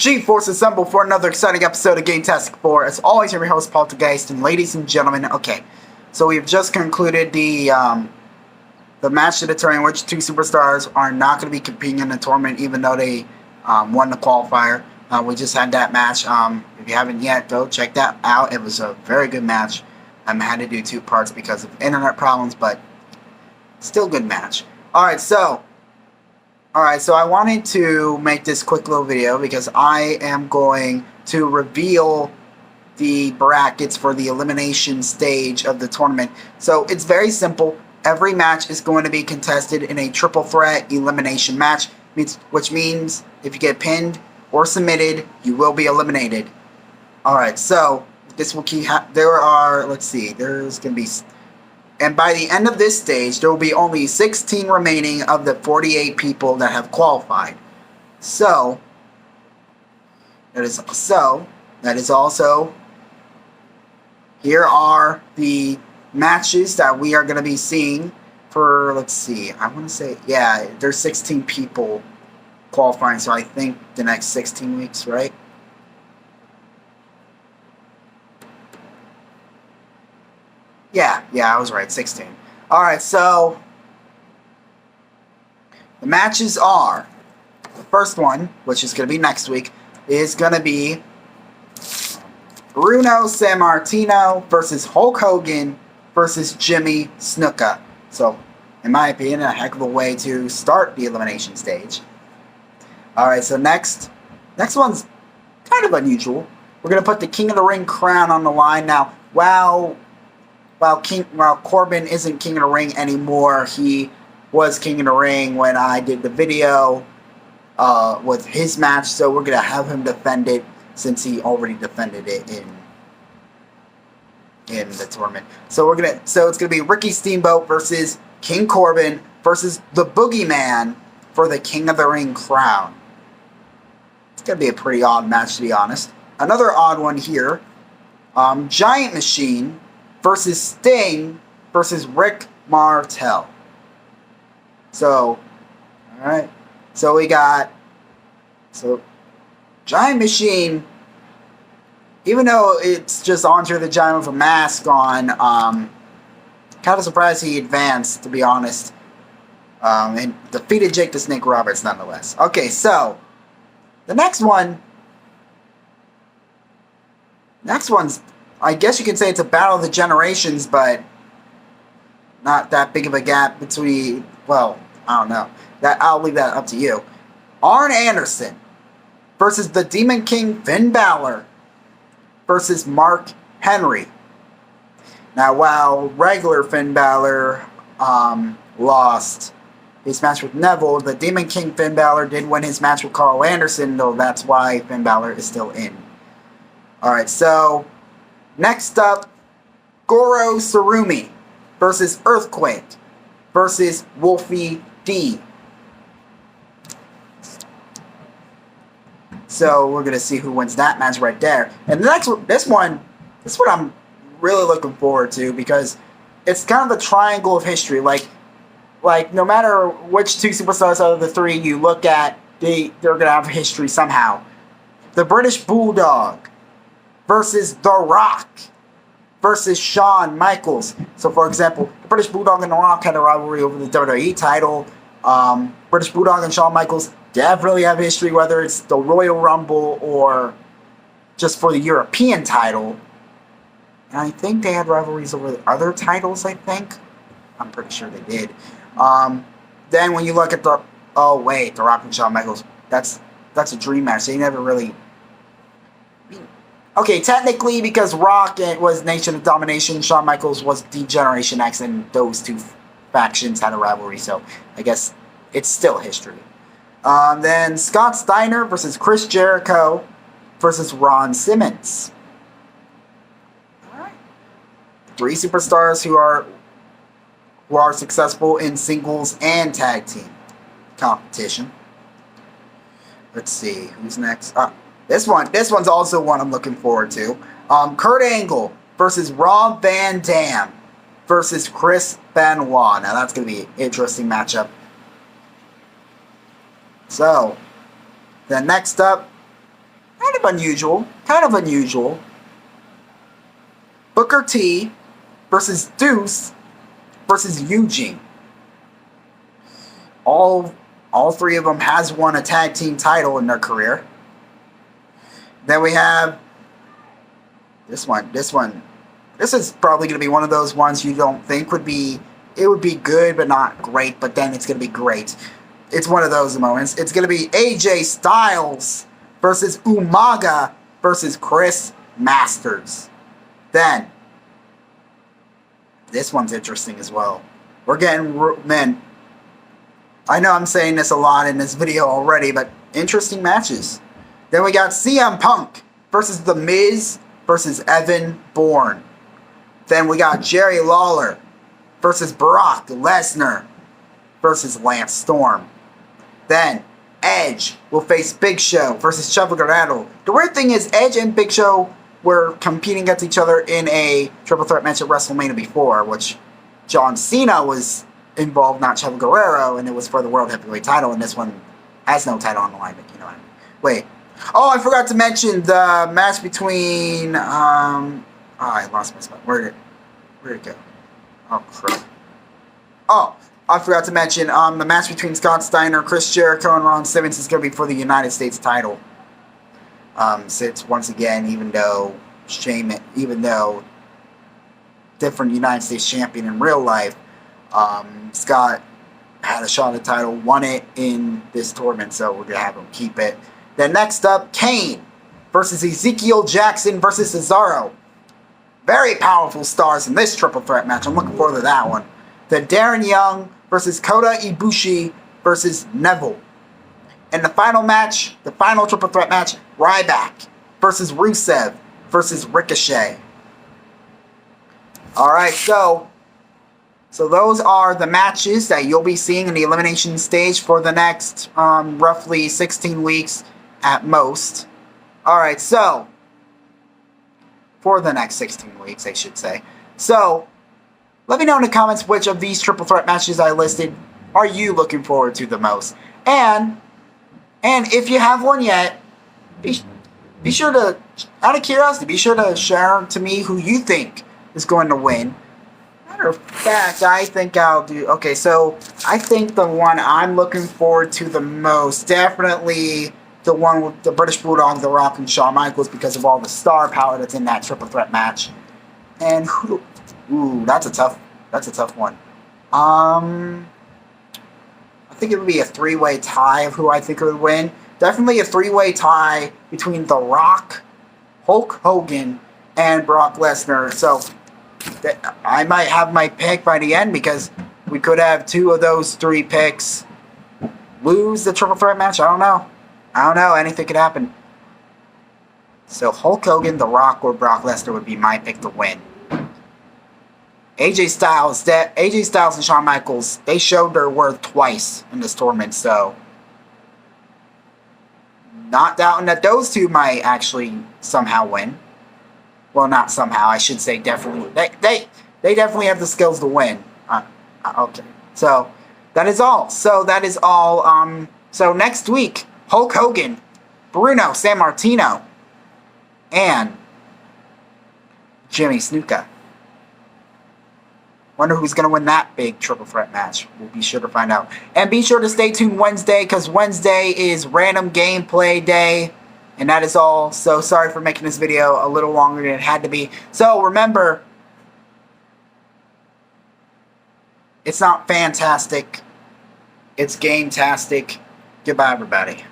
G-Force assemble for another exciting episode of Game Task 4. As always, I'm your host, Poltergeist, and ladies and gentlemen, okay, so we've just concluded the match to determine which two superstars are not going to be competing in the tournament, even though they won the qualifier. We just had that match. If you haven't yet, go check that out. It was a very good match. I had to do two parts because of internet problems, but still good match. Alright, so I wanted to make this quick little video because I am going to reveal the brackets for the elimination stage of the tournament. So it's very simple. Every match is going to be contested in a triple threat elimination match, which means if you get pinned or submitted, you will be eliminated. Alright, so this will keep there's going to be... And by the end of this stage, there will be only 16 remaining of the 48 people that have qualified. So, that is also, here are the matches that we are going to be seeing for, there's 16 people qualifying, so I think the next 16 weeks, right? Yeah, I was right, 16. Alright, so the matches are, the first one, which is going to be next week, is going to be Bruno Sammartino versus Hulk Hogan versus Jimmy Snuka. So, in my opinion, a heck of a way to start the elimination stage. Alright, so next one's kind of unusual. We're going to put the King of the Ring crown on the line. Now, while Corbin isn't King of the Ring anymore, he was King of the Ring when I did the video with his match, so we're going to have him defend it since he already defended it in the tournament. So it's going to be Ricky Steamboat versus King Corbin versus the Boogeyman for the King of the Ring crown. It's going to be a pretty odd match, to be honest. Another odd one here, Giant Machine versus Sting versus Rick Martel. So, alright. So we got... So, Giant Machine, even though it's just Andre the Giant with a mask on, kind of surprised he advanced, to be honest. And defeated Jake the Snake Roberts, nonetheless. Okay, so, the next one's... I guess you could say it's a battle of the generations, but not that big of a gap between, well, I don't know. I'll leave that up to you. Arn Anderson versus the Demon King Finn Balor versus Mark Henry. Now, while regular Finn Balor lost his match with Neville, the Demon King Finn Balor did win his match with Carl Anderson, though that's why Finn Balor is still in. Alright, so... Next up, Goro Surumi versus Earthquake versus Wolfie D. So we're gonna see who wins that match right there. And this one is what I'm really looking forward to because it's kind of a triangle of history. Like no matter which two superstars out of the three you look at, they're gonna have history somehow. The British Bulldog versus The Rock versus Shawn Michaels. So, for example, the British Bulldog and The Rock had a rivalry over the WWE title. British Bulldog and Shawn Michaels definitely have history, whether it's the Royal Rumble or just for the European title. And I think they had rivalries over the other titles, I think. I'm pretty sure they did. Then when you look at The Rock and Shawn Michaels, that's a dream match. They never really... Okay, technically, because Rock was Nation of Domination, Shawn Michaels was D-Generation X, and those two factions had a rivalry, so I guess it's still history. Then Scott Steiner versus Chris Jericho versus Ron Simmons. Alright. Three superstars who are successful in singles and tag team competition. Let's see, who's next? This one's also one I'm looking forward to. Kurt Angle versus Rob Van Dam versus Chris Benoit. Now that's going to be an interesting matchup. So, then next up, Kind of unusual. Kind of unusual. Booker T versus Deuce versus Eugene. All three of them has won a tag team title in their career. Then we have this one. This is probably going to be one of those ones you don't think would be... It would be good, but not great, but then it's going to be great. It's one of those moments. It's going to be AJ Styles versus Umaga versus Chris Masters. Then, this one's interesting as well. We're getting... Man, I know I'm saying this a lot in this video already, but interesting matches. Then we got CM Punk versus The Miz versus Evan Bourne. Then we got Jerry Lawler versus Brock Lesnar versus Lance Storm. Then Edge will face Big Show versus Chavo Guerrero. The weird thing is Edge and Big Show were competing against each other in a triple threat match at WrestleMania before, which John Cena was involved, not Chavo Guerrero, and it was for the World Heavyweight title, and this one has no title on the line, but you know what I mean. Wait. Oh, I forgot to mention the match between... I lost my spot. Where'd it go? Oh, crap. Oh, I forgot to mention the match between Scott Steiner, Chris Jericho, and Ron Simmons is going to be for the United States title. Since, once again, even though different United States champion in real life, Scott had a shot at the title, won it in this tournament, so we're going to have him keep it. Then next up, Kane versus Ezekiel Jackson versus Cesaro. Very powerful stars in this triple threat match. I'm looking forward to that one. Then Darren Young versus Kota Ibushi versus Neville. And the final match, the final triple threat match, Ryback versus Rusev versus Ricochet. Alright, so those are the matches that you'll be seeing in the elimination stage for the next roughly 16 weeks at most. Alright, so for the next 16 weeks, I should say. So, let me know in the comments which of these triple threat matches I listed are you looking forward to the most. And if you have one yet, be sure to, out of curiosity, be sure to share to me who you think is going to win. Matter of fact, I think I'll do... Okay, so I think the one I'm looking forward to the most, definitely the one with the British Bulldog, The Rock, and Shawn Michaels, because of all the star power that's in that triple threat match. And who... Ooh, that's a tough one. I think it would be a three-way tie of who I think would win. Definitely a three-way tie between The Rock, Hulk Hogan, and Brock Lesnar. So I might have my pick by the end, because we could have two of those three picks lose the triple threat match. I don't know. Anything could happen. So Hulk Hogan, The Rock, or Brock Lesnar would be my pick to win. AJ Styles and Shawn Michaels, they showed their worth twice in this tournament, so not doubting that those two might actually somehow win. Well, not somehow, I should say definitely. They definitely have the skills to win. Okay, so that is all. So next week, Hulk Hogan, Bruno Sammartino, and Jimmy Snuka. Wonder who's going to win that big triple threat match. We'll be sure to find out. And be sure to stay tuned Wednesday, because Wednesday is random gameplay day. And that is all. So sorry for making this video a little longer than it had to be. So remember, it's not fantastic. It's game-tastic. Goodbye, everybody.